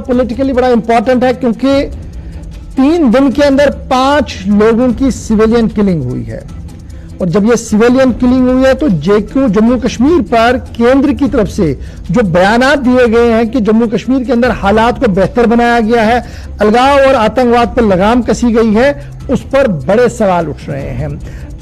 Politically बड़ा important है क्योंकि 3 दिन के अंदर 5 लोगों की सिविलियन किलिंग हुई है। और जब ये सिविलियन किलिंग हुई है तो जम्मू कश्मीर पर केंद्र की तरफ से जो बयानात दिए गए हैं कि जम्मू कश्मीर के अंदर हालात को बेहतर बनाया गया है, अलगाव और आतंकवाद पर लगाम कसी गई है, उस पर बड़े सवाल उठ रहे हैं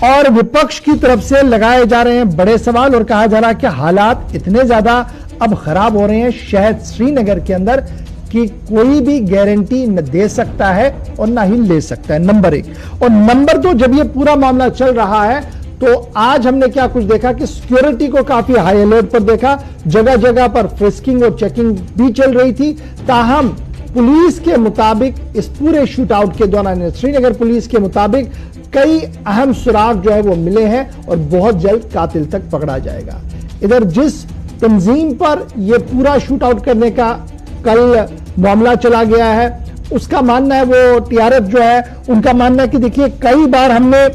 और विपक्ष की तरफ से लगाए जा रहे हैं बड़े सवाल और कहा जा रहा है कि हालात इतने ज्यादा अब खराब हो रहे हैं शहर श्रीनगर के अंदर कि कोई भी गारंटी न दे सकता है और ना ही ले सकता है, नंबर 1। और नंबर 2, जब ये पूरा मामला चल रहा है तो आज हमने क्या कुछ देखा कि सिक्योरिटी को काफी हाई अलर्ट पर देखा, जगह जगह पर फ्रिस्किंग और चेकिंग भी चल रही थी। ताहम पुलिस के मुताबिक इस पूरे शूट आउट के दौरान श्रीनगर पुलिस के मुताबिक कई अहम सुराग जो है वो मिले हैं और बहुत जल्द कातिल तक पकड़ा जाएगा। इधर जिस तंजीम पर यह पूरा शूट आउट करने का कल मामला चला गया है, उसका मानना है, वो टीआरएफ जो है उनका मानना है कि देखिए कई बार हमने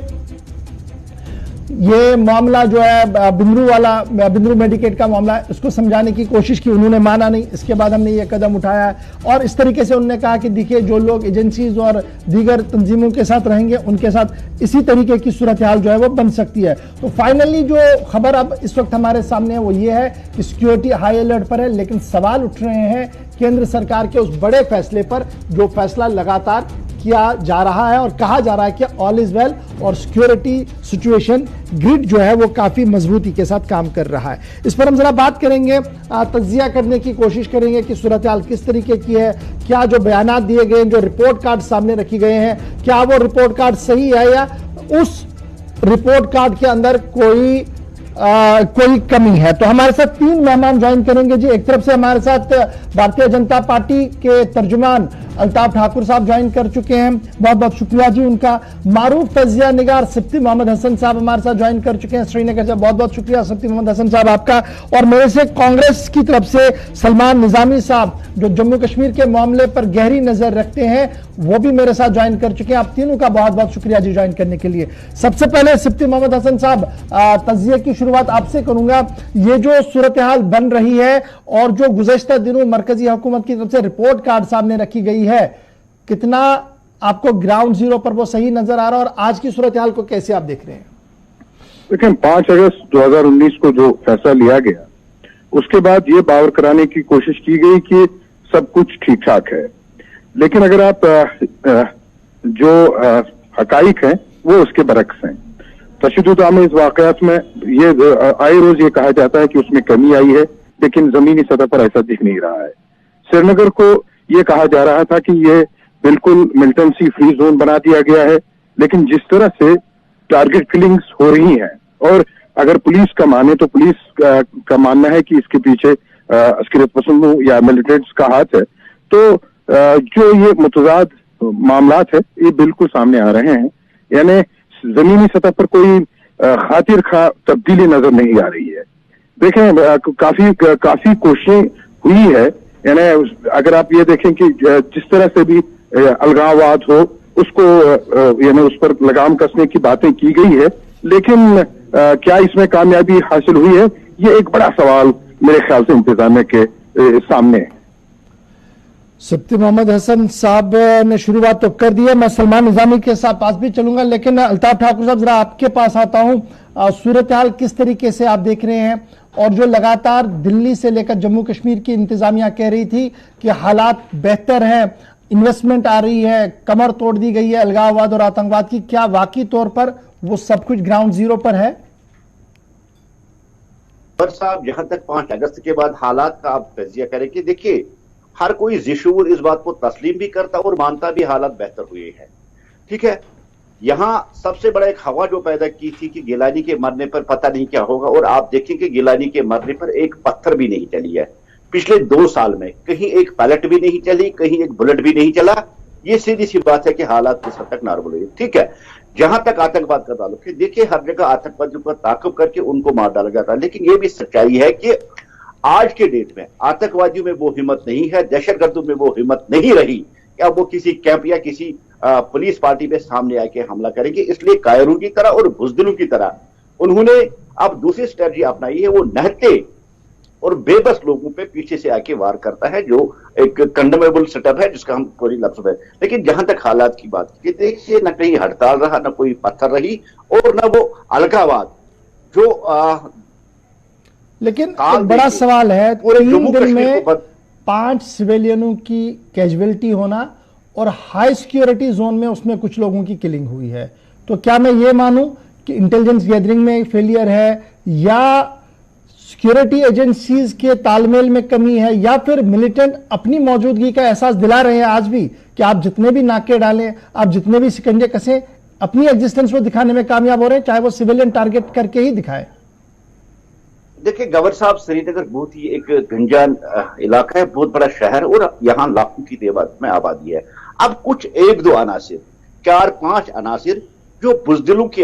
ये मामला जो है बिंद्रू मेडिकेट का मामला है, उसको समझाने की कोशिश की, उन्होंने माना नहीं। इसके बाद हमने ये कदम उठाया है और इस तरीके से उन्होंने कहा कि देखिए जो लोग एजेंसीज और दीगर तंजीमों के साथ रहेंगे उनके साथ इसी तरीके की सूरत हाल जो है वो बन सकती है। तो फाइनली जो खबर अब इस वक्त हमारे सामने है वो ये है कि सिक्योरिटी हाई अलर्ट पर है, लेकिन सवाल उठ रहे हैं केंद्र सरकार के उस बड़े फैसले पर जो फैसला लगातार किया जा रहा है और कहा जा रहा है कि ऑल इज वेल और सिक्योरिटी सिचुएशन ग्रिड जो है वो काफी मजबूती के साथ काम कर रहा है। इस पर हम जरा बात करेंगे, तज्जिया करने की कोशिश करेंगे कि सूरत हाल किस तरीके की है, क्या जो बयानात दिए गए हैं, जो रिपोर्ट कार्ड सामने रखे गए हैं, क्या वो रिपोर्ट कार्ड सही है या उस रिपोर्ट कार्ड के अंदर कोई कमी है। तो हमारे साथ 3 मेहमान ज्वाइन करेंगे जी। एक तरफ से हमारे साथ भारतीय जनता पार्टी के तर्जुमान अल्ताफ ठाकुर साहब ज्वाइन कर चुके हैं, बहुत बहुत शुक्रिया जी उनका। मारूफ तजिया निगार सिफ्ती मोहम्मद हसन साहब हमारे साथ ज्वाइन कर चुके हैं श्रीनगर से, बहुत बहुत शुक्रिया सिफ्ती मोहम्मद हसन साहब आपका। और मेरे से कांग्रेस की तरफ से सलमान निजामी साहब जो जम्मू कश्मीर के मामले पर गहरी नजर रखते हैं वो भी मेरे साथ ज्वाइन कर चुके हैं। आप तीनों का बहुत बहुत शुक्रिया जी ज्वाइन करने के लिए। सबसे पहले सिफ्ती मोहम्मद हसन साहब, तजिया की शुरुआत आपसे करूंगा। ये जो सूरत हाल बन रही है और जो गुज़श्ता दिनों मरकजी हुकूमत की तरफ से रिपोर्ट कार्ड सामने रखी गई है, कितना आपको ग्राउंड जीरो पर वो सही नजर आ रहा है और आज की सूरत हाल को कैसे आप देख रहे हैं? देखिए 5 अगस्त 2019 को जो फैसला लिया गया उसके बाद ये बावर कराने की कोशिश की गई कि सब कुछ ठीक ठाक है, लेकिन अगर आप जो हकाइक हैं वो उसके बरक्स हैं। तशद्दुद आमेज़ इस वाकयात में ये आए रोज ये कहा जाता है कि उसमें कमी आई है, लेकिन जमीनी सतह पर ऐसा दिख नहीं रहा है। श्रीनगर को ये कहा जा रहा था कि ये बिल्कुल मिलिटेंसी फ्री जोन बना दिया गया है, लेकिन जिस तरह से टारगेट किलिंग्स हो रही हैं और अगर पुलिस का माने तो पुलिस का मानना है कि इसके पीछे अस्करियत पसंदों या मिलिटेंट्स का हाथ है, तो जो ये मुतजाद मामलात है ये बिल्कुल सामने आ रहे हैं। यानी जमीनी सतह पर कोई खातिर खा तब्दीली नजर नहीं आ रही है। देखें काफी कोशिशें हुई है, यानी अगर आप ये देखें कि जिस तरह से भी अलगाववाद हो उसको यानी उस पर लगाम कसने की बातें की गई है, लेकिन क्या इसमें कामयाबी हासिल हुई है, ये एक बड़ा सवाल मेरे ख्याल से इंतजामिया के सामने है। सिफ्ती मोहम्मद हसन साहब ने शुरुआत तो कर दी है, मैं सलमान निजामी के साथ पास भी चलूंगा, लेकिन अल्ताफ ठाकुर साहब जरा आपके पास आता हूं। सूरत हाल किस तरीके से आप देख रहे हैं और जो लगातार दिल्ली से लेकर जम्मू कश्मीर की इंतजामिया कह रही थी कि हालात बेहतर हैं, इन्वेस्टमेंट आ रही है, कमर तोड़ दी गई है अलगाववाद और आतंकवाद की, क्या वाकई तौर पर वो सब कुछ ग्राउंड जीरो पर है? साहब जहां तक 5 अगस्त के बाद हालात का आप तजिया करें कि देखिए हर कोई जिशूर इस बात को तस्लीम भी करता और मानता भी हालात बेहतर हुए हैं, ठीक है। यहां सबसे बड़ा एक हवा जो पैदा की थी कि गिलानी के मरने पर पता नहीं क्या होगा, और आप देखें कि गिलानी के मरने पर एक पत्थर भी नहीं चली है पिछले 2 साल में, कहीं एक पैलेट भी नहीं चली, कहीं एक बुलेट भी नहीं चला। ये सीधी सी बात है कि हालात किस हद तक नॉर्मल हुए, ठीक है। जहां तक आतंकवाद का ताल्लुक है, देखिए हर जगह आतंकवादियों पर ताकुब करके उनको मार डाला जाता है, लेकिन यह भी सच्चाई है कि आज के डेट में आतंकवादियों में वो हिम्मत नहीं है, दहशतगर्दों में वो हिम्मत नहीं रही कि अब वो किसी कैंप या किसी पुलिस पार्टी पे सामने आके हमला करेंगे। इसलिए कायरों की तरह और बुजदिलों की तरह उन्होंने अब दूसरी स्ट्रेटजी अपनाई है, वो नहते और बेबस लोगों पे पीछे से आके वार करता है, जो एक कंडेमेबल सेटअप है जिसका हम कोई लफ्ज है। लेकिन जहां तक हालात की बात की, देखिए न कहीं हड़ताल रहा, न कोई पत्थर रही, और न वो अलगावाद जो लेकिन एक बड़ा सवाल है, 3 दिन में 5 सिविलियनों की कैजुअलिटी होना और हाई सिक्योरिटी जोन में उसमें कुछ लोगों की किलिंग हुई है। तो क्या मैं ये मानूं कि इंटेलिजेंस गैदरिंग में फेलियर है, या सिक्योरिटी एजेंसीज के तालमेल में कमी है, या फिर मिलिटेंट अपनी मौजूदगी का एहसास दिला रहे हैं आज भी कि आप जितने भी नाके डालें, आप जितने भी शिकंजे कसें, अपनी एग्जिस्टेंस को दिखाने में कामयाब हो रहे हैं, चाहे वो सिविलियन टारगेट करके ही दिखाए? देखिए गवर साहब, श्रीनगर बहुत ही एक गंजान इलाका है, बहुत बड़ा शहर, और यहाँ लाखों की तादाद में आबादी है। अब कुछ 1-2 अनासिर, 4-5 अनासिर जो बुजदिलों की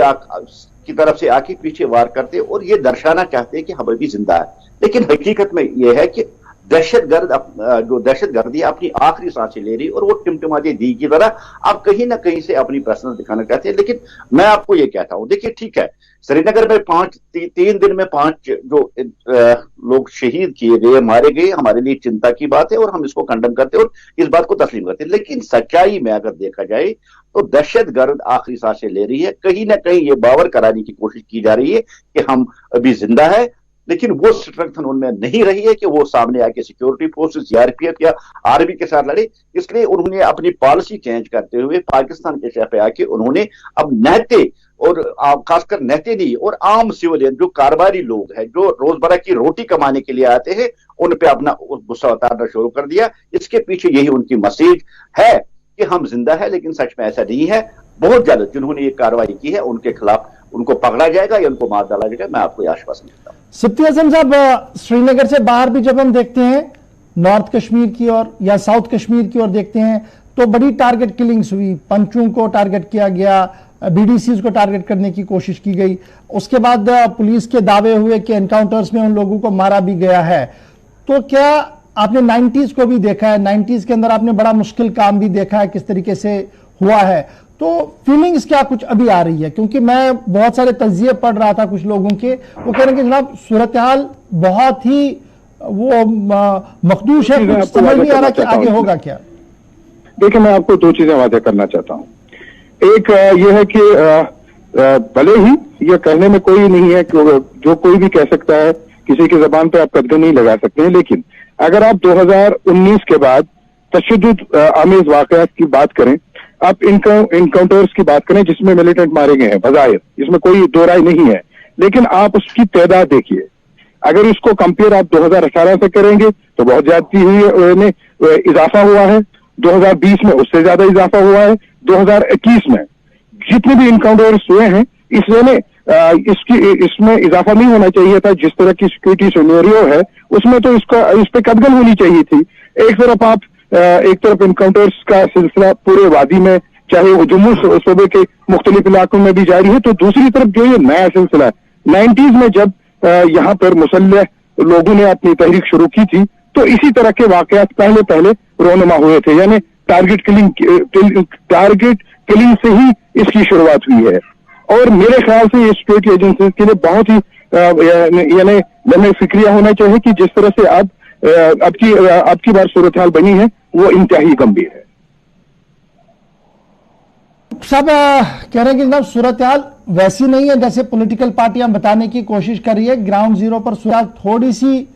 तरफ से आके पीछे वार करते और ये दर्शाना चाहते हैं कि हम अभी जिंदा है। लेकिन हकीकत में यह है कि दहशतगर्दी अपनी आखिरी सांसें ले रही, और वो टिमटिमाती दी की तरह अब कहीं ना कहीं से अपनी प्रेजेंस दिखाना चाहते हैं। लेकिन मैं आपको ये कहता हूं, देखिए ठीक है, श्रीनगर में 3 दिन में 5 जो लोग शहीद किए गए, मारे गए, हमारे लिए चिंता की बात है और हम इसको कंडम करते हैं और इस बात को तस्लीम करते हैं। लेकिन सच्चाई में अगर देखा जाए तो दहशतगर्द आखिरी सांसें ले रही है। कहीं ना कहीं ये बावर कराने की कोशिश की जा रही है कि हम अभी जिंदा है, लेकिन वो स्ट्रेंथ उनमें नहीं रही है कि वो सामने आके सिक्योरिटी फोर्सेस, सीआरपीएफ या आर्मी के साथ लड़े। इसलिए उन्होंने अपनी पॉलिसी चेंज करते हुए पाकिस्तान के शहर पे आके उन्होंने अब नहते, और खासकर नहते नहीं, और आम सिविलियन जो कारोबारी लोग हैं, जो रोजमर्रा की रोटी कमाने के लिए आते हैं, उन पे अपना गुस्सा उतारना शुरू कर दिया। इसके पीछे यही उनकी मैसेज है कि हम जिंदा है, लेकिन सच में ऐसा नहीं है। बहुत ज्यादा जिन्होंने ये कार्रवाई की है उनके खिलाफ उनको पकड़ा जाएगा या उनको मार डाला जाएगा, मैं आपको आश्वासन देता हूं। सिप्ती आजम साहब, श्रीनगर से बाहर भी जब हम देखते हैं, नॉर्थ कश्मीर की ओर या साउथ कश्मीर की ओर देखते हैं, तो बड़ी टारगेट किलिंग्स हुई। पंचों को टारगेट किया गया, बीडीसीज को टारगेट करने की कोशिश की गई। उसके बाद पुलिस के दावे हुए कि एनकाउंटर्स में उन लोगों को मारा भी गया है। तो क्या आपने 90s को भी देखा है, 90s के अंदर आपने बड़ा मुश्किल काम भी देखा है किस तरीके से हुआ है, तो फीलिंग्स क्या कुछ अभी आ रही है? क्योंकि मैं बहुत सारे तज्जिए पढ़ रहा था कुछ लोगों के, वो कह रहे हैं कि जनाब सूरत हाल बहुत ही वो मखदूश है, कुछ समझ नहीं आ रहा कि आगे होगा क्या। देखिए, मैं आपको 2 चीजें वादे करना चाहता हूं। एक ये है कि भले ही ये कहने में कोई नहीं है कि जो कोई भी कह सकता है, किसी की जबान पे आप कब्जे नहीं लगा सकते हैं, लेकिन अगर आप 2019 के बाद तशद्दुद आमेज वाकयात की बात करें, आप इनकाउंटर्स की बात करें जिसमें मिलिटेंट मारे गए हैं, बज़ाहिर इसमें कोई दो राय नहीं है, लेकिन आप उसकी तादाद देखिए। अगर इसको कंपेयर आप 2018 से करेंगे तो बहुत ज्यादा हुई, इजाफा हुआ है। 2020 में उससे ज्यादा इजाफा हुआ है। 2021 में जितने भी इनकाउंटर्स हुए हैं, इसमें इजाफा नहीं होना चाहिए था। जिस तरह की सिक्योरिटी सिनेरियो है उसमें तो इस पे कदगन होनी चाहिए थी। एक तरफ इनकाउंटर्स का सिलसिला पूरे वादी में, चाहे वो जम्मू सूबे के मुख्तलिफ इलाकों में भी जारी है, तो दूसरी तरफ जो ये नया सिलसिला है, 90s में जब यहाँ पर मुसल्लह लोगों ने अपनी तहरीक शुरू की थी, तो इसी तरह के वाकयात पहले रोनुमा हुए थे। यानी टारगेट किलिंग से ही इसकी शुरुआत हुई है। और मेरे ख्याल से ये सिक्योरिटी एजेंसीज के लिए बहुत ही यानी लम्हे फिक्रिया होना चाहिए कि जिस तरह से अब की बार सूरत हाल बनी है वो इंतहाई गंभीर है। सब कह रहे हैं कि जनाब सूरत हाल वैसी नहीं है जैसे पॉलिटिकल पार्टियां बताने की कोशिश कर रही है। ग्राउंड जीरो पर सूरत थोड़ी सी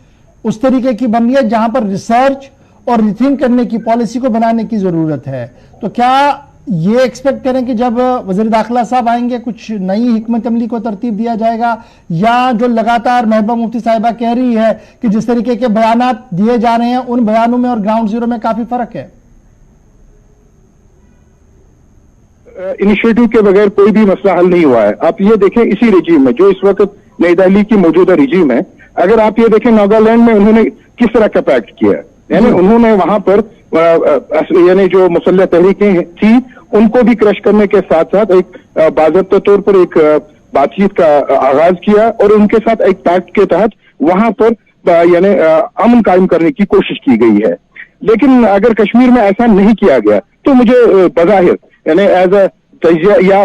उस तरीके की बन रही है जहां पर रिसर्च और रिथिंक करने की, पॉलिसी को बनाने की जरूरत है। तो क्या ये एक्सपेक्ट करें कि जब वज़ीर दाखिला साहब आएंगे कुछ नई हिकमत अमली को तरतीब दिया जाएगा, या जो लगातार महबूबा मुफ्ती साहिबा कह रही है कि जिस तरीके के बयानात दिए जा रहे हैं उन बयानों में और ग्राउंड जीरो में काफी फर्क है? इनिशिएटिव के बगैर कोई भी मसला हल नहीं हुआ है। आप ये देखें, इसी रिजीम में जो इस वक्त नई दिल्ली की मौजूदा रिजीम है, अगर आप ये देखें नागालैंड में उन्होंने किस तरह का पैक्ट किया है। यानी उन्होंने वहां पर यानी जो मुसल्लह तहरीकें थी उनको भी क्रश करने के साथ साथ एक बाज़ाब्ता तौर पर एक बातचीत का आगाज किया और उनके साथ एक पैक्ट के तहत वहां पर यानी अमन कायम करने की कोशिश की गई है। लेकिन अगर कश्मीर में ऐसा नहीं किया गया तो मुझे बज़ाहिर यानी एज अ तजिया या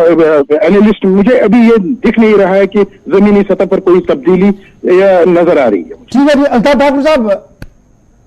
एनालिस्ट, मुझे अभी ये दिख नहीं रहा है कि जमीनी सतह पर कोई तब्दीली नजर आ रही है। ठीक है जी, अल्ताफ ठाकुर साहब,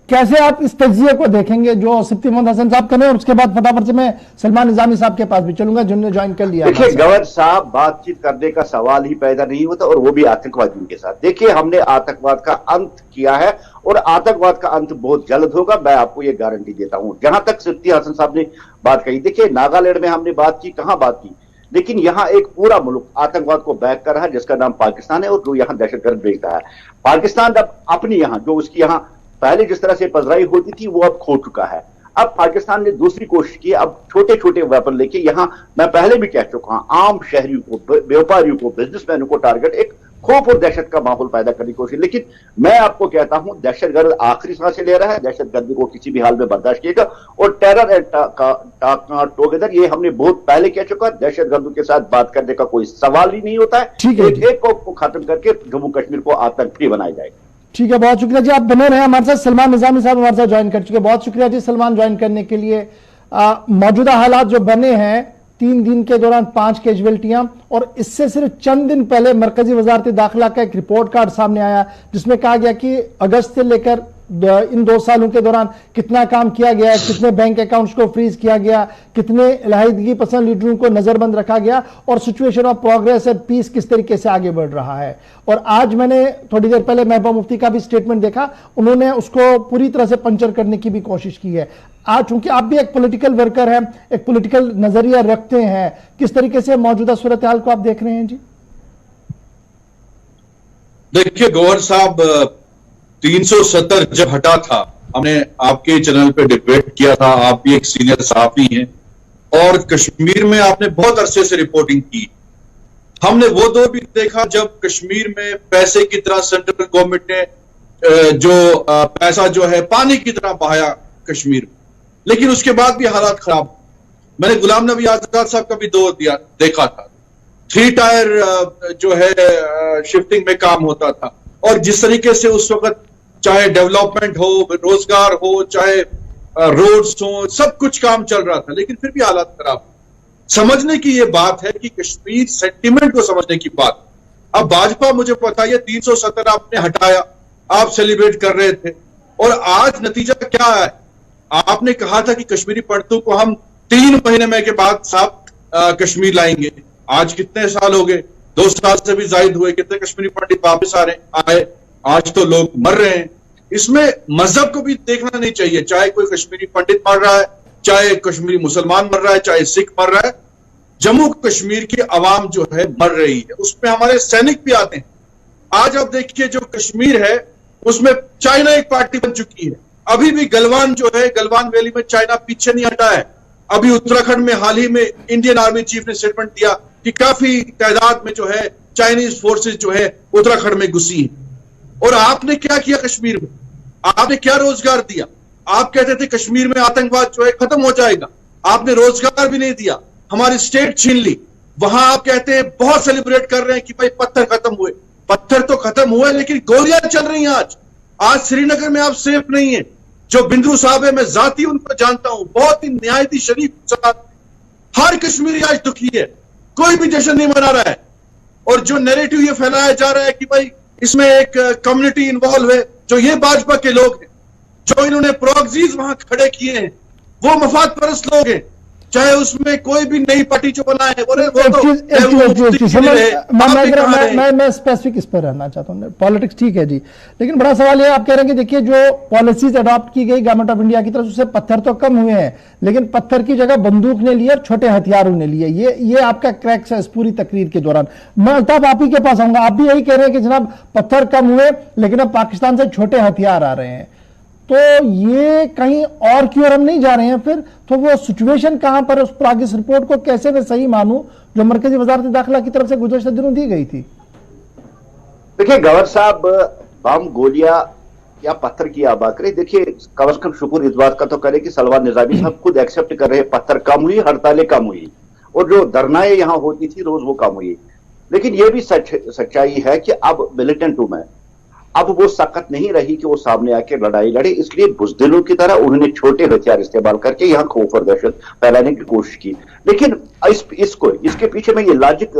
कैसे आप इस तजिए को देखेंगे जो सिफ्ती मोहम्मद हसन साहब करें, और उसके बाद फटाफट से मैं सलमान निजामी साहब के पास भी चलूंगा जिन्होंने ज्वाइन कर लिया। देखिए गवर्नर साहब, बातचीत करने का सवाल ही पैदा नहीं होता, और वो भी आतंकवादियों के साथ। देखिए हमने आतंकवाद का अंत किया है और आतंकवाद का अंत बहुत जल्द होगा, मैं आपको ये गारंटी देता हूं। जहां तक सिफ्ती हसन साहब ने बात कही, देखिए नागालैंड में हमने बात की, कहां बात की, लेकिन यहां एक पूरा मुल्क आतंकवाद को बैक कर रहा है जिसका नाम पाकिस्तान है, और जो यहां दहशतगर्द भेजता है। पाकिस्तान अब अपनी यहां जो उसकी यहां पहले जिस तरह से पजराई होती थी वो अब खो चुका है। अब पाकिस्तान ने दूसरी कोशिश की, अब छोटे छोटे वेपन लेके यहां, मैं पहले भी कह चुका हूं, आम शहरियों को, व्यापारियों को, बिजनेसमैनों को टारगेट, एक खौफ और दहशत का माहौल पैदा करने की कोशिश। लेकिन मैं आपको कहता हूं दहशतगर्द आखिरी सांसें ले रहा है, दहशतगर्दी को किसी भी हाल में बर्दाश्त किएगा, और टेरर एंड टुगेदर ये हमने बहुत पहले कह चुका, दहशतगर्दों के साथ बात करने का कोई सवाल ही नहीं होता है। एक को खत्म करके जम्मू कश्मीर को आतंक फ्री बनाया जाएगा। ठीक है, बहुत शुक्रिया जी, आप बने रहे हमारे साथ। सलमान निजामी साहब हमारे साथ ज्वाइन कर चुके, बहुत शुक्रिया जी सलमान ज्वाइन करने के लिए। मौजूदा हालात जो बने हैं, 3 दिन के दौरान 5 कैजुअल्टियां, और इससे सिर्फ चंद दिन पहले मरकजी वजारत दाखिला का एक रिपोर्ट कार्ड सामने आया जिसमें कहा गया कि अगस्त से लेकर इन 2 सालों के दौरान कितना काम किया गया है, कितने बैंक अकाउंट्स को फ्रीज किया गया, कितने अलहदगी पसंद लीडरों को नजरबंद रखा गया, और situation of progress and peace किस तरीके से आगे बढ़ रहा है। और आज मैंने थोड़ी देर पहले महबूबा मुफ्ती का भी स्टेटमेंट देखा, उन्होंने उसको पूरी तरह से पंचर करने की भी कोशिश की है। आज चूंकि आप भी एक पॉलिटिकल वर्कर हैं, एक पॉलिटिकल नजरिया रखते हैं, किस तरीके से मौजूदा सूरत हाल को आप देख रहे हैं जी? देखिए गवर्नर साहब, 370 जब हटा था, हमने आपके चैनल पे डिबेट किया था, आप भी एक सीनियर सहाफी हैं और कश्मीर में आपने बहुत अरसे से रिपोर्टिंग की। हमने वो दौर भी देखा जब कश्मीर में पैसे की तरह सेंट्रल गवर्नमेंट ने जो पैसा जो है पानी की तरह बहाया कश्मीर में, लेकिन उसके बाद भी हालात खराब। मैंने गुलाम नबी आजाद साहब का भी दौर देखा था, 3 टायर जो है शिफ्टिंग में काम होता था, और जिस तरीके से उस वक्त चाहे डेवलपमेंट हो, रोजगार हो, चाहे रोड्स हो, सब कुछ काम चल रहा था, लेकिन फिर भी हालात खराब। समझने की ये बात है कि कश्मीर सेंटिमेंट को समझने की बात। अब भाजपा, मुझे पता है 370 आपने हटाया, आप सेलिब्रेट कर रहे थे, और आज नतीजा क्या है? आपने कहा था कि कश्मीरी पंडितों को हम 3 महीने के बाद साहब कश्मीर लाएंगे। आज कितने साल हो गए? 2 साल से भी ज्यादा हुए। कितने कश्मीरी पंडित वापस आए? आज तो लोग मर रहे हैं। इसमें मजहब को भी देखना नहीं चाहिए, चाहे कोई कश्मीरी पंडित मर रहा है, चाहे कश्मीरी मुसलमान मर रहा है, चाहे सिख मर रहा है, जम्मू कश्मीर की आवाम जो है मर रही है, उसमें हमारे सैनिक भी आते हैं। आज आप देखिए जो कश्मीर है उसमें चाइना एक पार्टी बन चुकी है। अभी भी गलवान जो है, गलवान वैली में चाइना पीछे नहीं हटा है। अभी उत्तराखंड में हाल ही में इंडियन आर्मी चीफ ने स्टेटमेंट दिया कि काफी तादाद में जो है चाइनीज फोर्सेस जो है उत्तराखंड में घुसी है। और आपने क्या किया कश्मीर में? आपने क्या रोजगार दिया? आप कहते थे कश्मीर में आतंकवाद जो है खत्म हो जाएगा, आपने रोजगार भी नहीं दिया, हमारी स्टेट छीन ली। वहां आप कहते हैं, बहुत सेलिब्रेट कर रहे हैं कि भाई पत्थर खत्म हुए। पत्थर तो खत्म हुए, लेकिन गोलियां चल रही हैं। आज श्रीनगर में आप सेफ नहीं है। जो बिंदु साहब है, मैं जाती उनको जानता हूं, बहुत ही निहायती शरीफ। हर कश्मीरी आज दुखी है, कोई भी जश्न नहीं मना रहा है। और जो नैरेटिव ये फैलाया जा रहा है कि भाई इसमें एक कम्युनिटी इन्वॉल्व है, जो ये भाजपा के लोग हैं, जो इन्होंने प्रॉक्सीज वहां खड़े किए हैं, वो मफाद परस्त लोग हैं, चाहे उसमें कोई भी नई पार्टी जो बना है। मैं स्पेसिफिक इस पर रहना चाहता हूँ। पॉलिटिक्स ठीक है जी, लेकिन बड़ा सवाल है, आप कह रहे हैं कि देखिए जो पॉलिसीज अडॉप्ट की गई गवर्नमेंट ऑफ इंडिया की तरफ, उससे पत्थर तो कम हुए हैं, लेकिन पत्थर की जगह बंदूक ने लिए और छोटे हथियारों ने लिए। ये आपका क्रैक्स है इस पूरी तकरीर के दौरान। मैं अल्ताफ आप ही के पास आऊंगा, आप भी यही कह रहे हैं कि जनाब पत्थर कम हुए, लेकिन अब पाकिस्तान से छोटे हथियार आ रहे हैं, तो ये कहीं और की ओर हम नहीं जा रहे हैं फिर? तो वो सिचुएशन कहां पर है? उस प्रागिस रिपोर्ट को कैसे मैं सही मानूं जो मरकजी वजारत दाखिला की तरफ से गुज़श्ता दिनों दी गई थी? देखिए गवर्नर साहब, बम, गोलियां या पत्थर की आप बात करें, देखिए कम से कम शुक्र इस बात का तो करें कि सलमान निजामी साहब खुद एक्सेप्ट कर रहे हैं, पत्थर कम हुई, हड़तालें कम हुई, और जो धरनाएं यहां होती थी रोज वो कम हुई। लेकिन यह भी सच्चाई है कि अब मिलिटेंट हूं मैं, अब वो ताकत नहीं रही कि वो सामने आके लड़ाई लड़े, इसलिए बुजदिलों की तरह उन्होंने छोटे हथियार इस्तेमाल करके यहाँ खौफ और दहशत फैलाने की कोशिश की। लेकिन इसके पीछे मैं ये लॉजिक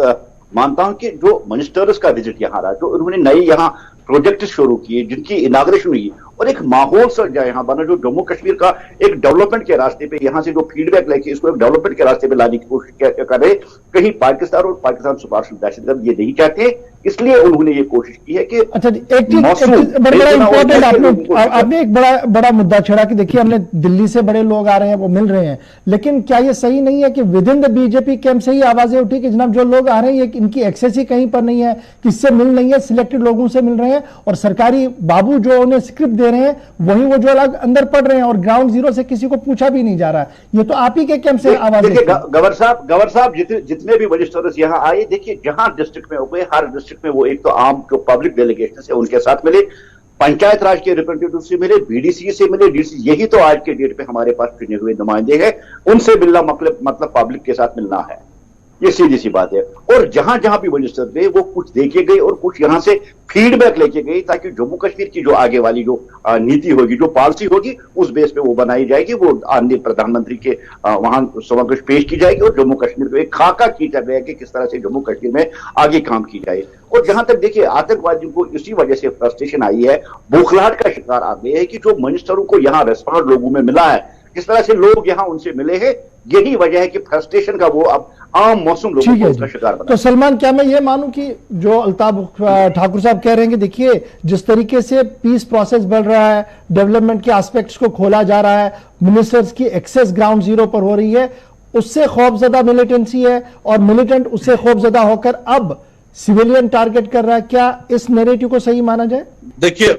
मानता हूं कि जो मिनिस्टर्स का विजिट यहाँ रहा, जो उन्होंने नई यहाँ प्रोजेक्ट शुरू किए, जिनकी इनाग्रेशन हुई और एक माहौल सर जाए यहाँ बना, जो जम्मू कश्मीर का एक डेवलपमेंट के रास्ते पे, यहाँ से जो फीडबैक लेके इसको एक डेवलपमेंट के रास्ते पे लाने की कोशिश कर रहे, कहीं पाकिस्तान और पाकिस्तान सुपार्श दहशतगर्द ये नहीं चाहते, इसलिए उन्होंने ये कोशिश की है कि अच्छा जी, एक बड़ा इंपॉर्टेंट आपने एक बड़ा मुद्दा छेड़ा कि देखिए हमने दिल्ली से बड़े लोग आ रहे हैं, वो मिल रहे हैं, लेकिन क्या ये सही नहीं है कि with in the BJP camp से ही आवाजें उठी कि जनाब जो लोग आ रहे हैं इनकी एक्सेस ही कहीं पर नहीं है, किससे मिल नहीं है, सिलेक्टेड लोगों से मिल रहे हैं और सरकारी बाबू जो उन्हें स्क्रिप्ट दे रहे हैं वही वो जो अलग अंदर पढ़ रहे हैं और ग्राउंड जीरो से किसी को पूछा भी नहीं जा रहा है। ये तो आप ही के कैंप से आवाज। देखिए गवर साहब जितने भी मिनिस्टर्स यहाँ आए, देखिए जहां डिस्ट्रिक्ट में हुए, हर डिस्ट्रिक्ट में वो एक तो आम जो पब्लिक डेलीगेशन है उनके साथ मिले, पंचायत राज के रिप्रेजेंटेटिव से मिले, बीडीसी से मिले, डीसी, यही तो आज के डेट पे हमारे पास चुने हुए नुमाइंदे हैं, उनसे मिलना मतलब पब्लिक के साथ मिलना है, ये सीधी सी बात है। और जहां जहां भी मिनिस्टर गए वो कुछ देके गए और कुछ यहां से फीडबैक लेके गए, ताकि जम्मू कश्मीर की जो आगे वाली जो नीति होगी, जो पॉलिसी होगी, उस बेस पे वो बनाई जाएगी, वो अन्य प्रधानमंत्री के वहां समक्ष पेश की जाएगी और जम्मू कश्मीर को एक खाका खींचा गया कि किस तरह से जम्मू कश्मीर में आगे काम की जाए। और जहां तक देखिए आतंकवादियों को इसी वजह से फ्रस्ट्रेशन आई है, बौखलाहट का शिकार आ गए हैं कि जो मिनिस्टरों को यहाँ रेस्पॉन्स लोगों में मिला है, जिस तरह से लोग यहाँ उनसे मिले हैं, यही वजह है कि फ्रस्ट्रेशन का वो अब आम मौसम लोगों को उसका शिकार बना। तो सलमान, क्या मैं ये मानूं कि जो अल्ताफ ठाकुर साहब कह रहे हैं कि देखिए जिस तरीके से पीस प्रोसेस बढ़ रहा है, डेवलपमेंट के एस्पेक्ट्स को खोला जा रहा है, मिनिस्टर्स की एक्सेस ग्राउंड जीरो पर हो रही है, उससे खौफजदा मिलिटेंसी है और मिलिटेंट उससे खौफजदा होकर अब सिविलियन टारगेट कर रहा है। क्या इस नैरेटिव को सही माना जाए? देखिए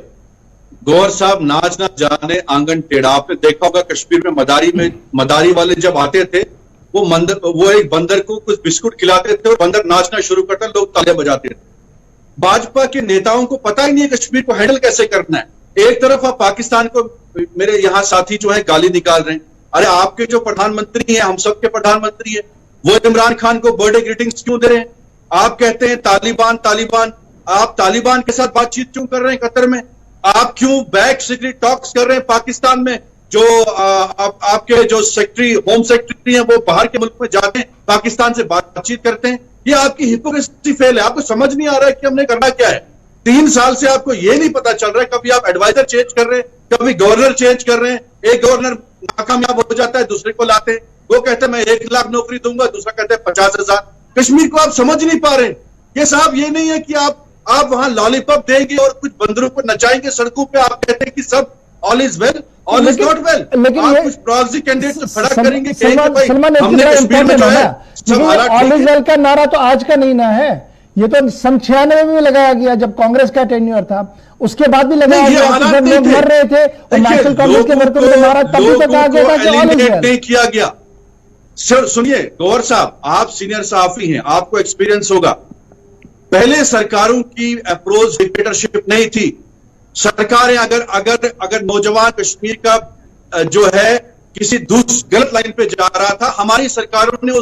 गौर साहब, नाच ना जाने आंगन टेढ़ा। आपने देखा होगा कश्मीर में मदारी वाले जब आते थे, वो एक बंदर को कुछ बिस्कुट खिलाते थे और बंदर नाचना शुरू करता, लोग तालियां बजाते थे। भाजपा के नेताओं को पता ही नहीं है कश्मीर को हैंडल कैसे करना है। एक तरफ आप पाकिस्तान को, मेरे यहाँ साथी जो है गाली निकाल रहे हैं, अरे आपके जो प्रधानमंत्री हैं, हम सबके प्रधानमंत्री हैं, वो इमरान खान को बर्थडे ग्रीटिंग्स क्यों दे रहे हैं? आप कहते हैं तालिबान, आप तालिबान के साथ बातचीत क्यों कर रहे हैं कतर में? आप क्यों बैक सीक्रेट टॉक्स कर रहे हैं पाकिस्तान में? जो आपके जो होम सेक्रेटरी हैं वो बाहर के मुल्क में जाते हैं, पाकिस्तान से बातचीत करते हैं। ये आपकी हिपोक्रेसी फेल है। आपको समझ नहीं आ रहा है कि हमने करना क्या है। 3 साल से आपको ये नहीं पता चल रहा है, कभी आप एडवाइजर चेंज कर रहे हैं, कभी गवर्नर चेंज कर रहे हैं। एक गवर्नर नाकामयाब हो जाता है, दूसरे को लाते हैं, वो कहते हैं मैं 1 लाख नौकरी दूंगा, दूसरा कहते हैं 50,000। कश्मीर को आप समझ नहीं पा रहे। ये साहब ये नहीं है कि आप वहां लॉलीपॉप देंगे और कुछ बंदरों को नचाएंगे सड़कों पे, आप कहते हैं कि सब all is well, all is not well. लेकिन आप कुछ प्रॉक्सी कैंडिडेट से खड़ा करेंगे, सलमान, हमने कश्मीर में जो है ऑल इज वेल का नारा तो आज का नहीं ना है, ये तो सन 96 में भी लगाया गया जब कांग्रेस का टेन्योर था, उसके बाद भी लगाया गया जब लोग मर रहे थे और नेशनल कांग्रेस के वर्करों को मारा, तभी तो कहा गया था कि ऑल इज वेल। नहीं किया गया। सुनिए गौर साहब, आप सीनियर सहाफी हैं, आपको एक्सपीरियंस होगा। पहले सरकारों की अप्रोच डिक्टेटरशिप नहीं थी। सरकारें अगर नौजवान कश्मीर का जो है किसी गलत लाइन पे जा रहा था, हमारी सरकारों ने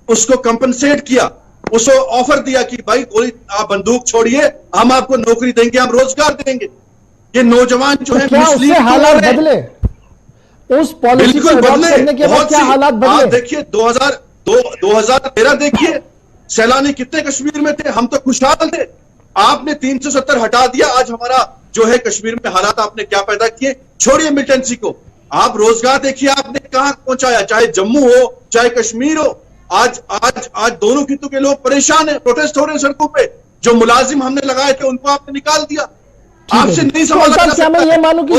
उसको कंपनसेट किया, उसको ऑफर दिया कि भाई गोली आप बंदूक छोड़िए, हम आपको नौकरी देंगे, हम रोजगार देंगे। ये नौजवान जो है उससे हालात बदले, उस पॉलिसी को अडॉप्ट करने के बाद क्या हालात बदले? आप देखिए 2013 देखिए, सैलानी कितने कश्मीर में थे, हम तो खुशहाल थे। आपने 370 हटा दिया। आज हमारा जो है कश्मीर में हालात आपने क्या पैदा किए। छोड़िए मिलिटेंसी को, आप रोजगार देखिए आपने कहां पहुंचाया, चाहे जम्मू हो चाहे कश्मीर हो। आज दोनों खितों के लोग परेशान हैं, प्रोटेस्ट हो रहे हैं सड़कों पे। जो मुलाजिम हमने लगाए थे उनको आपने निकाल दिया। आपसे नहीं समझा जा सकता। ये मानो कि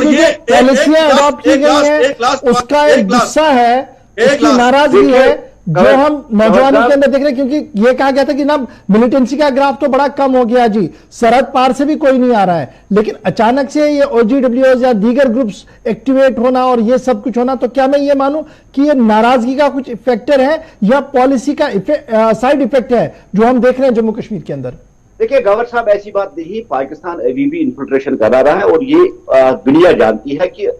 पॉलिसियां अडॉप्ट की गई हैं, उसका एक गुस्सा है, उसकी नाराजगी है जो हम नौजवानों के अंदर देख रहे हैं, क्योंकि ये कहा गया था कि ना मिलिटेंसी का ग्राफ तो बड़ा कम हो गया जी, सरहद पार से भी कोई नहीं आ रहा है, लेकिन अचानक से ये OGWs या दीगर ग्रुप्स एक्टिवेट होना और ये सब कुछ होना, तो क्या मैं ये मानूं कि ये नाराजगी का कुछ फैक्टर है या पॉलिसी का साइड इफेक्ट है जो हम देख रहे हैं जम्मू कश्मीर के अंदर? देखिए गवर साहब, ऐसी बात नहीं, पाकिस्तान अभी भी इन्फिल्ट्रेशन करा रहा है और ये दुनिया जानती है कि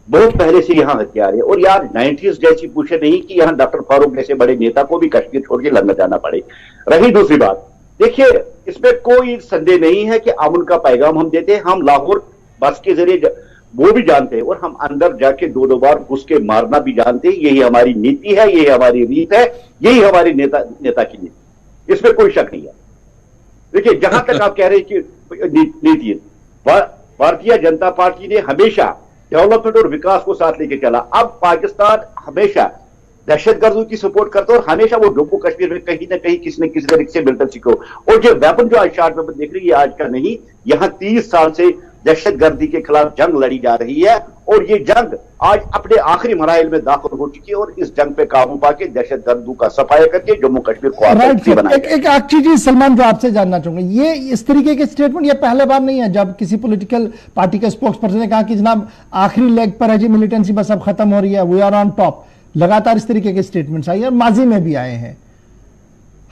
बहुत पहले से यहाँ हथियार है। और यार 90s जैसी पूछे नहीं कि यहाँ डॉक्टर फारूक जैसे बड़े नेता को भी कश्मीर छोड़ के लड़ना जाना पड़े। रही दूसरी बात, देखिए, इसमें कोई संदेह नहीं है कि अमन का पैगाम हम देते हैं। हम लाहौर बस के जरिए वो भी जानते हैं और हम अंदर जाके दो बार घुस के मारना भी जानते हैं। यही हमारी नीति है, यही हमारी रीत है, यही हमारी नेता की नीति, इसमें कोई शक नहीं है। देखिए, जहां तक आप कह रहे हैं कि नीति, भारतीय जनता पार्टी ने हमेशा डेवलपमेंट और विकास को साथ लेके चला। अब पाकिस्तान हमेशा दहशतगर्दों की सपोर्ट करता है और हमेशा वो जम्मू कश्मीर में कहीं ना कहीं किसी न किसी तरीके से मिलिटेंसी को, और जो वेपन जो आज शार्ट वेपन देख रही है आज का नहीं, यहां 30 साल से दहशतगर्दी के खिलाफ जंग लड़ी जा रही है और ये जंग आज अपने आखिरी मराइल में दाखिल हो चुकी है और इस जंग पे काबू पाके दहशतगर्दों का सफाया करके जम्मू कश्मीर को एक आखिरी चीज सलमान जो आपसे जानना चाहूंगा, ये इस तरीके के स्टेटमेंट ये पहले बार नहीं है जब किसी पॉलिटिकल पार्टी के स्पोक्स पर्सन ने कहा कि जनाब आखिरी लेग पर है जी, मिलिटेंसी बस अब खत्म हो रही है, वी आर ऑन टॉप। लगातार इस तरीके के स्टेटमेंट्स आए और माजी में भी आए हैं।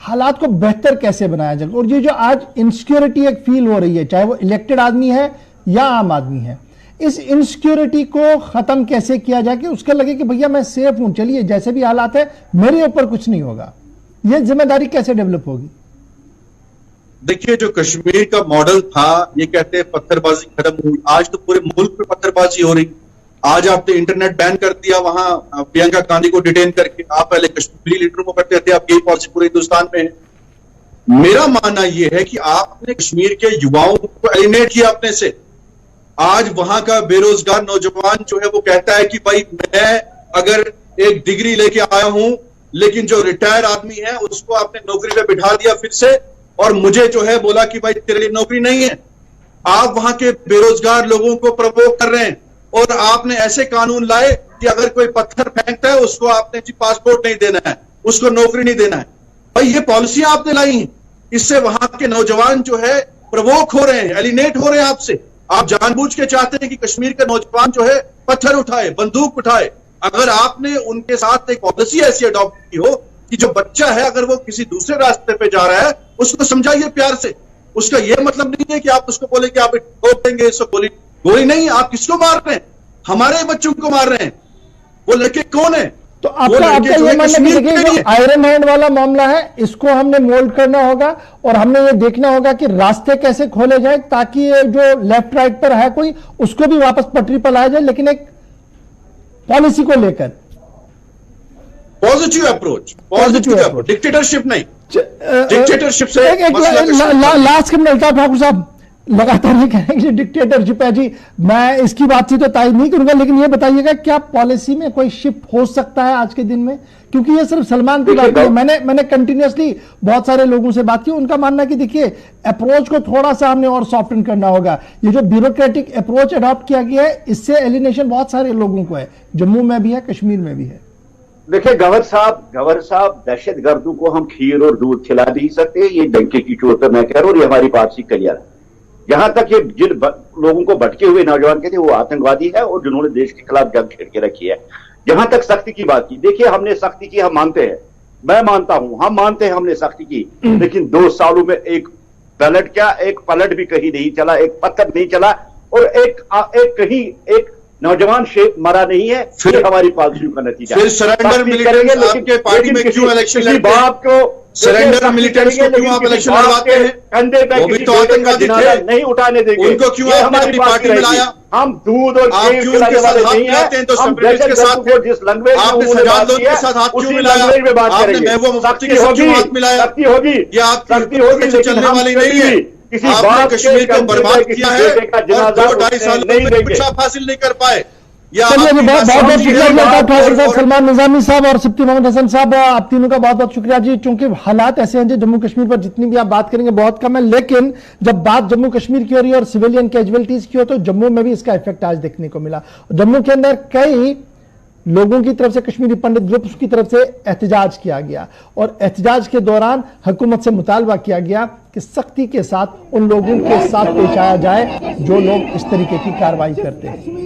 हालात को बेहतर कैसे बनाया जाए, और ये जो आज इनसिक्योरिटी एक फील हो रही है, चाहे वो इलेक्टेड आदमी है या आम आदमी है, इस इनसिक्योरिटी को खत्म कैसे किया जाए कि उसके लगे कि भैया मैं सेफ हूं, चलिए जैसे भी हालात है मेरे ऊपर कुछ नहीं होगा। यह जिम्मेदारी कैसे डेवलप होगी? देखिए, जो कश्मीर का मॉडल था, ये कहते हैं पत्थरबाजी खत्म हुई, आज तो पूरे मुल्क में पत्थरबाजी हो रही। आज आपने इंटरनेट बैन कर दिया वहां प्रियंका गांधी को डिटेन करके। आप पहले कश्मीरी लीडरों को करते थे, अब यही पॉलिसी पूरे हिंदुस्तान में है। मेरा मानना यह है कि आपने कश्मीर के युवाओं को एलिमिनेट किया अपने से। आज वहां का बेरोजगार नौजवान जो है वो कहता है कि भाई मैं अगर एक डिग्री लेके आया हूं, लेकिन जो रिटायर आदमी है उसको आपने नौकरी पे बिठा दिया फिर से, और मुझे जो है बोला कि भाई तेरे लिए नौकरी नहीं है। आप वहां के बेरोजगार लोगों को प्रवोक कर रहे हैं और आपने ऐसे कानून लाए कि अगर कोई पत्थर फेंकता है उसको आपने जी पासपोर्ट नहीं देना है, उसको नौकरी नहीं देना है। भाई ये पॉलिसियां आपने लाई हैं, इससे वहां के नौजवान जो है प्रवोक हो रहे हैं, एलिनेट हो रहे हैं आपसे। आप जानबूझ के चाहते हैं कि कश्मीर का नौजवान जो है पत्थर उठाए, बंदूक उठाए। अगर आपने उनके साथ एक पॉलिसी ऐसी अडॉप्ट की हो कि जो बच्चा है अगर वो किसी दूसरे रास्ते पे जा रहा है उसको समझाइए प्यार से। उसका यह मतलब नहीं है कि आप उसको बोले कि आप ठोक देंगे इसको, गोली नहीं। आप किसको मार रहे हैं? हमारे बच्चों को मार रहे हैं। वो लड़के कौन है? तो आपका ये मानना है कि आयरन हैंड वाला मामला है, इसको हमने मोल्ड करना होगा और हमने ये देखना होगा कि रास्ते कैसे खोले जाए ताकि ये जो लेफ्ट राइट पर है कोई उसको भी वापस पटरी पर लाया जाए, लेकिन एक पॉलिसी को लेकर पॉजिटिव अप्रोच, डिक्टेटरशिप नहीं। डिक्टेटरशिप से लास्ट के मिनट ठाकुर साहब लगातार ये कह रहे हैं कि डिक्टेटरशिप है जी, मैं इसकी बात से तो तायद नहीं करूंगा, लेकिन ये बताइएगा क्या पॉलिसी में कोई शिफ्ट हो सकता है आज के दिन में? क्योंकि ये सिर्फ सलमान की बात नहीं, मैंने कंटिन्यूसली बहुत सारे लोगों से बात की, उनका मानना है कि देखिए अप्रोच को थोड़ा सा हमने और सॉफ्टन करना होगा। ये जो ब्यूरोक्रेटिक अप्रोच अडॉप्ट किया गया है इससे एलिनेशन बहुत सारे लोगों को है, जम्मू में भी है, कश्मीर में भी है। देखिए गवर साहब दहशतगर्दों को हम खीर और दूध खिला नहीं सकते, ये डंके की चोट पर मैं कह रहा हूं और ये हमारी पार्टी क्लियर है। यहां तक ये जिन लोगों को भटके हुए नौजवान कहते वो आतंकवादी है और जिन्होंने देश के खिलाफ जंग छेड़ के रखी है। जहां तक सख्ती की बात की, देखिए हमने सख्ती की, हम मानते हैं, मैं मानता हूं, हम मानते हैं हमने सख्ती की, लेकिन 2 सालों में एक पलट क्या, एक पलट भी कहीं नहीं चला, एक पत्थर नहीं चला और एक नौजवान शेख मरा नहीं है। फिर हमारी पॉलिसी का नतीजा फिर सरेंडर मिलिटेंट्स आपके पार्टी में क्यों इलेक्शन लड़ते हैं? बाप को सरेंडर मिलिटेंट्स को क्यों आप इलेक्शन लड़वाते हैं? कंधे पे वो भी तो आतंकवादी थे, नहीं उठाने देंगे। उनको क्यों आपने अपनी पार्टी में लाया? हम दूध और आप क्यों उनके साथ हाथ मिलाते हैं? तो सेपरेटिस्ट के साथ जिस लैंग्वेज आपने सजाद लोधी के साथ हाथ क्यों मिलाया? आपने महबूबा मुफ्ती के साथ क्यों हाथ मिलाया? ये आपकी चलने वाली नहीं है। आपने कश्मीर को बर्बाद किया है और 2-2.5 साल में कुछ आप हासिल नहीं कर पाए। चलिए बहुत बहुत शुक्रिया ठाकुर साहब, सलमान निजामी साहब और सिप्ती मोहम्मद हसन साहब, आप तीनों का बहुत बहुत शुक्रिया जी। चूंकि हालात ऐसे हैं जी, जम्मू कश्मीर पर जितनी भी आप बात करेंगे बहुत कम है, लेकिन जब बात जम्मू कश्मीर की हो रही है और सिविलियन कैजुअलिटीज की हो तो जम्मू में भी इसका इफेक्ट आज देखने को मिला। जम्मू के अंदर कई लोगों की तरफ से, कश्मीरी पंडित ग्रुप्स की तरफ से एहतजाज किया गया और एहतजाज के दौरान हुकूमत से मुतालबा किया गया कि सख्ती के साथ उन लोगों के साथ पेश आया जाए जो लोग इस तरीके की कार्रवाई करते हैं।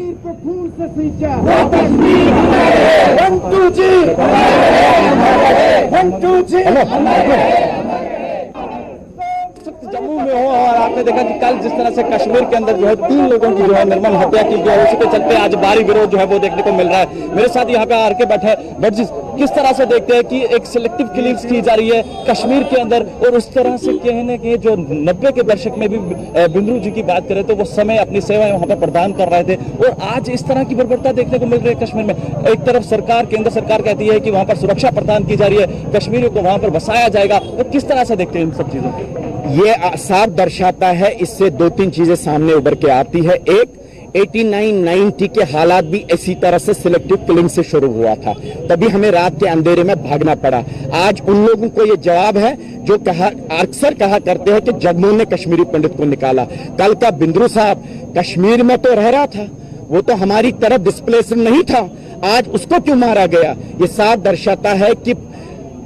जम्मू में हो और आपने देखा कि फिलहाल जिस तरह से कश्मीर के अंदर जो है 3 लोगों की जो है निर्मम हत्या की गई है, उसी के चलते आज भारी विरोध जो है वो देखने को मिल रहा है। मेरे साथ यहाँ पे आके बैठे बट किस तरह से देखते हैं कि एक सिलेक्टिव किलिंग्स की जा रही है कश्मीर के अंदर, और उस तरह से कहने के जो 90 के दशक में भी बिंद्रू जी की बात करें तो वो समय अपनी सेवाएं वहां पर प्रदान कर रहे थे, और आज इस तरह की बर्बरता देखने को मिल रही है कश्मीर में। एक तरफ सरकार, केंद्र सरकार कहती है कि वहां पर सुरक्षा प्रदान की जा रही है, कश्मीरियों को वहां पर बसाया जाएगा, तो किस तरह से देखते हैं इन सब चीजों को? ये साफ दर्शाता है, इससे 2-3 चीजें सामने उभर के आती है। एक, 89-90 के हालात भी इसी तरह से सिलेक्टिव किलिंग से शुरू हुआ था, तभी हमें रात के अंधेरे में भागना पड़ा। आज उन लोगों को ये जवाब है जो अक्सर कहा करते हैं कि जगमोहन ने कश्मीरी पंडित को निकाला। कल का बिंद्रू साहब कश्मीर में तो रह रहा था, वो तो हमारी तरफ डिस्प्लेसड नहीं था, आज उसको क्यों मारा गया? ये साफ दर्शाता है कि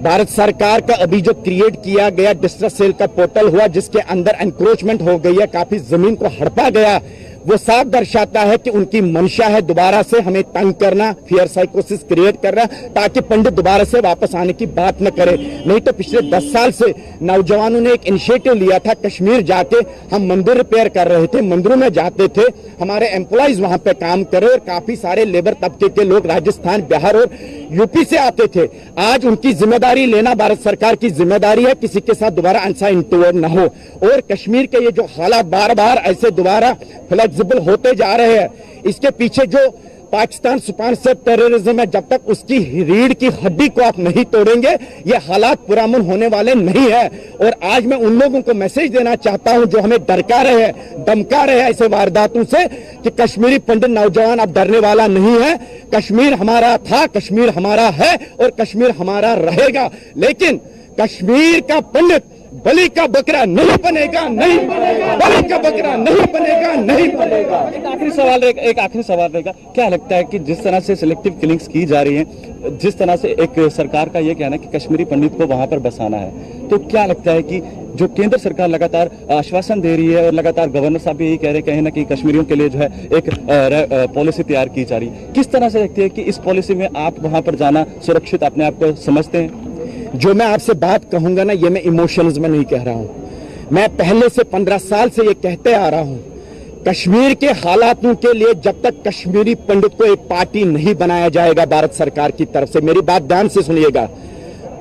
भारत सरकार का अभी जो क्रिएट किया गया डिस्ट्रेस सेल का पोर्टल हुआ, जिसके अंदर एनक्रोचमेंट हो गई है, काफी जमीन को हड़पा गया, वो साफ दर्शाता है कि उनकी मंशा है दोबारा से हमें तंग करना, फियर साइकोसिस क्रिएट करना, ताकि पंडित दोबारा से वापस आने की बात न करे। नहीं तो पिछले 10 साल से नौजवानों ने एक इनिशिएटिव लिया था, कश्मीर जाके हम मंदिर रिपेयर कर रहे थे, मंदिरों में जाते थे, हमारे एम्प्लॉइज वहां पे काम करे, और काफी सारे लेबर तबके के लोग राजस्थान, बिहार और यूपी से आते थे। आज उनकी जिम्मेदारी लेना भारत सरकार की जिम्मेदारी है, किसी के साथ दोबारा अनसाइंटूवर्ड न हो। और कश्मीर के ये जो हालात बार बार ऐसे दोबारा फ्लेक्सिबल होते जा रहे हैं, इसके पीछे जो पाकिस्तान स्पॉन्सर्ड टेररिज्म है, जब तक उसकी रीढ़ की हड्डी को आप नहीं तोड़ेंगे, ये हालात पुरअमन होने वाले नहीं है। और आज मैं उन लोगों को मैसेज देना चाहता हूं जो हमें डरका रहे हैं, धमका रहे हैं ऐसे वारदातों से, कि कश्मीरी पंडित नौजवान अब डरने वाला नहीं है। कश्मीर हमारा था, कश्मीर हमारा है और कश्मीर हमारा रहेगा, लेकिन कश्मीर का पंडित बलि का बकरा नहीं बनेगा, नहीं बनेगा, बलि का बकरा नहीं बनेगा, नहीं बनेगा। एक आखिरी सवाल रहेगा, क्या लगता है कि जिस तरह से सिलेक्टिव किलिंग्स की जा रही हैं, जिस तरह से एक सरकार का ये कहना है कि कश्मीरी पंडित को वहां पर बसाना है, तो क्या लगता है कि जो केंद्र सरकार लगातार आश्वासन दे रही है और लगातार गवर्नर साहब भी यही कह रहे हैं कहीं ना कहीं कश्मीरियों के लिए जो है एक पॉलिसी तैयार की जा रही है, किस तरह से देखते हैं कि इस पॉलिसी में आप वहां पर जाना सुरक्षित अपने आप को समझते हैं? जो मैं आपसे बात कहूंगा ना, ये मैं इमोशंस में नहीं कह रहा हूं, मैं पहले से 15 साल से ये कहते आ रहा हूं, कश्मीर के हालातों के लिए जब तक कश्मीरी पंडित को एक पार्टी नहीं बनाया जाएगा भारत सरकार की तरफ से, मेरी बात ध्यान से सुनिएगा,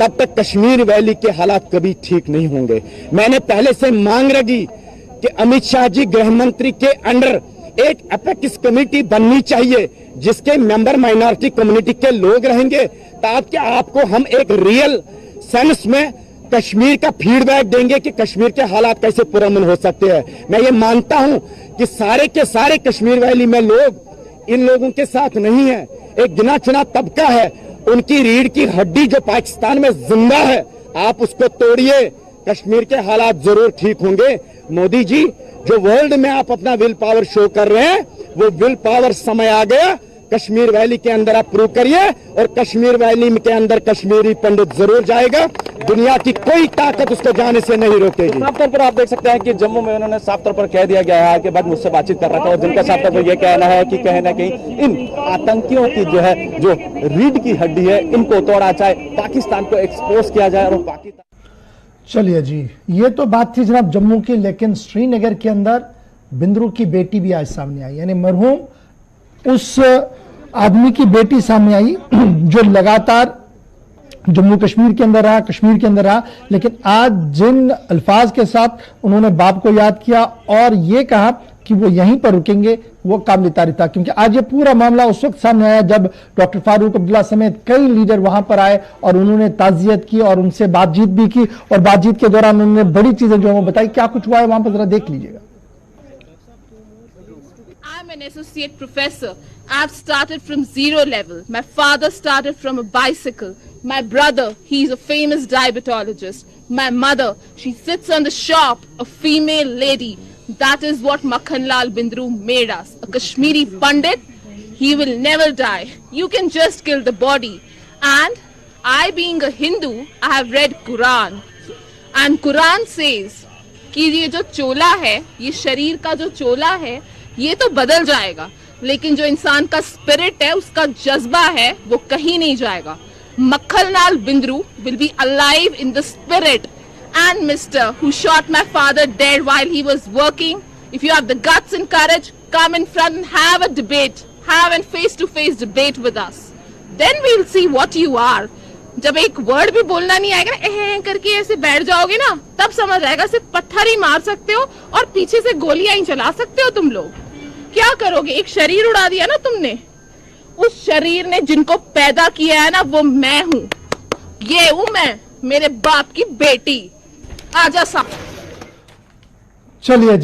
तब तक कश्मीर वैली के हालात कभी ठीक नहीं होंगे। मैंने पहले से मांग रखी कि अमित शाह जी गृह मंत्री के अंडर एक एपेक्स कमेटी बननी चाहिए, जिसके मेंबर माइनॉरिटी कम्युनिटी के लोग रहेंगे, ताकि आपको हम एक रियल सेंस में कश्मीर का फीडबैक देंगे कि कश्मीर के हालात कैसे पुरअमन हो सकते हैं। मैं ये मानता हूं कि सारे के सारे कश्मीर वैली में लोग इन लोगों के साथ नहीं है, एक गिना चुना तबका है, उनकी रीढ़ की हड्डी जो पाकिस्तान में जिंदा है, आप उसको तोड़िए, कश्मीर के हालात जरूर ठीक होंगे। मोदी जी, जो वर्ल्ड में आप अपना विल पावर शो कर रहे हैं, वो विल पावर समय आ गया, कश्मीर वैली के अंदर आप प्रूव करिए, और कश्मीर वैली के अंदर कश्मीरी पंडित जरूर जाएगा, दुनिया की कोई ताकत उसको जाने से नहीं रोकेगी। साफ तौर पर आप देख सकते हैं कि जम्मू में उन्होंने साफ तौर पर कह दिया गया है कि बाद मुझसे बातचीत कर रहा था, और जिनका साफ तौर पर यह कहना है कि कहीं ना कहीं इन आतंकियों की जो है जो रीढ़ की हड्डी है, इनको तोड़ा जाए, पाकिस्तान को एक्सपोज किया जाए, और पाकिस्तान। चलिए जी, ये तो बात थी जनाब जम्मू की, लेकिन श्रीनगर के अंदर बिंद्रू की बेटी भी आज सामने आई, यानी मरहूम उस आदमी की बेटी सामने आई जो लगातार जम्मू कश्मीर के अंदर रहा, कश्मीर के अंदर रहा, लेकिन आज जिन अल्फाज के साथ उन्होंने बाप को याद किया और ये कहा कि वो यहीं पर रुकेंगे, वो काबिल तारीफ था। क्योंकि आज ये पूरा मामला उस वक्त सामने आया जब डॉक्टर फारूक अब्दुल्ला समेत कई लीडर वहां पर आए और उन्होंने ताजियत की और उनसे बातचीत भी की, और बातचीत के दौरान उन्होंने बड़ी चीजें जो है वो बताई। क्या कुछ हुआ है वहां पर, जरा देख लीजिएगा। I'm an associate professor. I've started from zero level. My father started from a bicycle. My brother, he's a famous diabetologist. My mother, she sits on the shop, a female lady. That is what Makhanlal Bindru made us. A Kashmiri Pandit, he will never die. You can just kill the body. And I, being a Hindu, I have read Quran. And Quran says कि ये जो चोला है, ये शरीर का जो चोला है, ये तो बदल जाएगा, लेकिन जो इंसान का स्पिरिट है, उसका जज्बा है, वो कहीं नहीं जाएगा। Makhanlal Bindru will be alive in the spirit. And Mr. who shot my father dead while he was working, If you have the guts and courage, come in front and have a debate. Have a face-to-face debate with us. Then we'll see what you are. जब एक word भी बोलना नहीं आएगा ना, एह करके ऐसे बैठ जाओगे ना, तब समझ आएगा सिर्फ पत्थर ही मार सकते हो और पीछे से गोलियां ही चला सकते हो तुम लोग। क्या करोगे? एक शरीर उड़ा दिया ना तुमने। उस शरीर ने जिनको पैदा किया है ना, वो मैं हूं। ये हूं मैं, मेरे बाप की बेटी। आजा साहब। चलिए जी।